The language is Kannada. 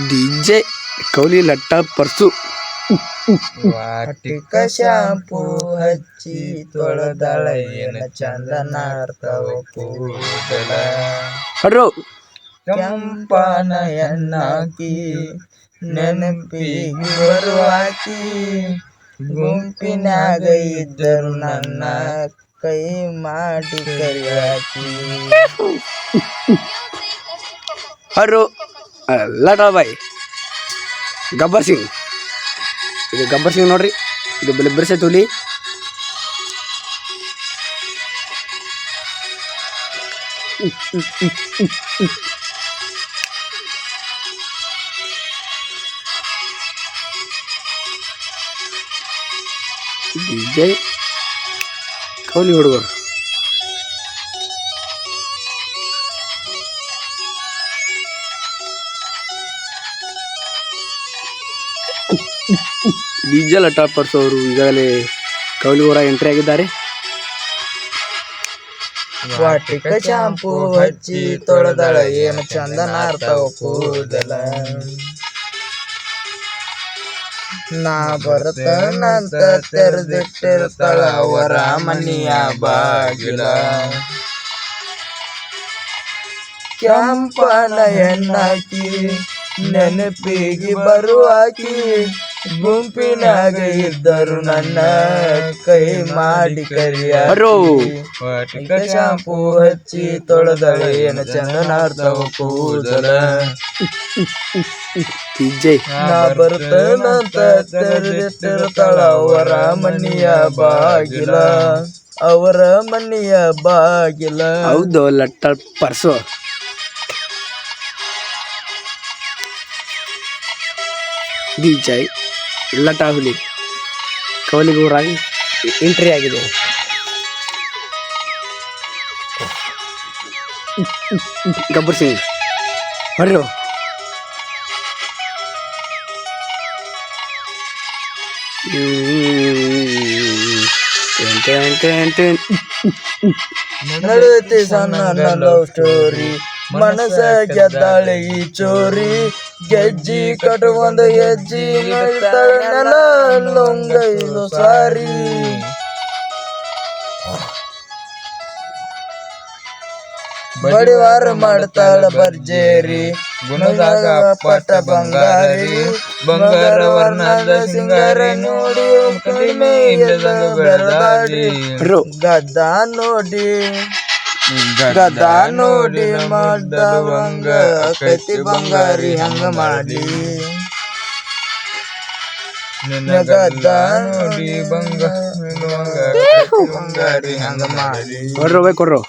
DJ ಕೌಲಿ ಲಟ್ಟ ಪರ್ಸು ವಾಟಿಕ ಶಾಂಪೂ ಹಚ್ಚಿ ತೊಳೆದಳ ಏನ ಚಂದ ನಾರ್ತಾವ ಕೂದಲ ಹಡ್ರೋ ಕೆಂಪನ ಎಣ್ಣಾಕಿ ನೆನಪಿಗೆ ಬರುವಾಕಿ ಗುಂಪಿನಾಗ ಇದ್ದರು ನನ್ನ ಕೈ ಮಾಡಿ ಕರಿಯಾಕಿ ಹಡ್ರೋ ಲಟ ಬಾಯ್ ಗಬ್ಬರ್ ಸಿಂಗ್ ಇದು ಗಬ್ಬರ್ ಸಿಂಗ್ ನೋಡ್ರಿ ಇದು ಬಿರ್ಸೆ ತುಲಿ DJ ಕೌಲಿ ಹುಡುಗರು DJ ಲಟಾ ಪರ್ಸು ಅವರು ಈಗಾಗಲೇ ಕೌಲಿ ಊರ ಎಂಟ್ರಿ ಆಗಿದ್ದಾರೆ. ವಾಟಿಕ ಶಾಂಪೂ ಹಚ್ಚಿ ತೊಳೆದಳ ಏನು ಚಂದ ನಾರ್ತಾವ ಕೂದಲ ನಾ ಬರ್ತನಂತ ತೆರೆದಿಟ್ಟಿರ್ತಾಳ ಅವರ ಮನೆಯ ಬಾಗಿಲ ಕೆಂಪನ ಹೆಣ್ಣಾಕಿ ನೆನಪಿಗೆ ಬರುವಾಕಿ ಗುಂಪಿನಾಗ ಇದ್ದರು ನನ್ನ ಕೈ ಮಾಡಿ ಕರಿಯಾಕಿ ವಾಟಿಕ ಶಾಂಪೂ ಹಚ್ಚಿ ತೊಳೆದಳ ಏನು ಚಂದ ನಾರ್ತಾವ ಕೂದಲ ನಾ ಬರ್ತೇನಂತ ತೆರೆದಿಟ್ಟಿರ್ತಾಳ ಅವರ ಮನೆಯ ಬಾಗಿಲ ಅವರ ಮನೆಯ ಬಾಗಿಲ ಹೌದು ಲಟ್ಟ ಪರ್ಸು DJ ಲಟಾ ಹುಲಿ ಕೌಲಿಗೂರಾಗಿ ಎಂಟ್ರಿ ಆಗಿದೆ. ಗಬ್ಬರ್ ಸಿಂಗ್ ಹೊರ್ರು ನಡೆಯುತ್ತೆ ಸಣ್ಣ ಲವ್ ಸ್ಟೋರಿ ಮನಸ ಗೆದ್ದಾಳೆ ಈ ಚೋರಿ ಗೆಜ್ಜಿ ಕಟ್ಟುವಂದು ಹೆಜ್ಜಿ ನೆಲ ಲೊಂಗೈದು ಸಾರಿ ಬಡಿವಾರ ಮಾಡ್ತಾಳ ಭರ್ಜೇರಿ ಗುಣದಾಗ ಪಟ್ಟ ಬಂಗಾರಿ ಬಂಗಾರ ವರ್ಣದ ಸಿಂಗಾರ ನೋಡಿ ಕಡಿಮೆ ಬೆರದಾಡಿ ಗದ್ದ ನೋಡಿ ಮಾಡ್ದವಂಗ ಕತಿ ಬಂಗಾರಿ ಹಂಗ ಮಾಡಿ ಗದ್ದ ನೋಡಿ ಬಂಗಾರಿ ಹಂಗ ಮಾಡಿ ಕೊಡ್ರೋ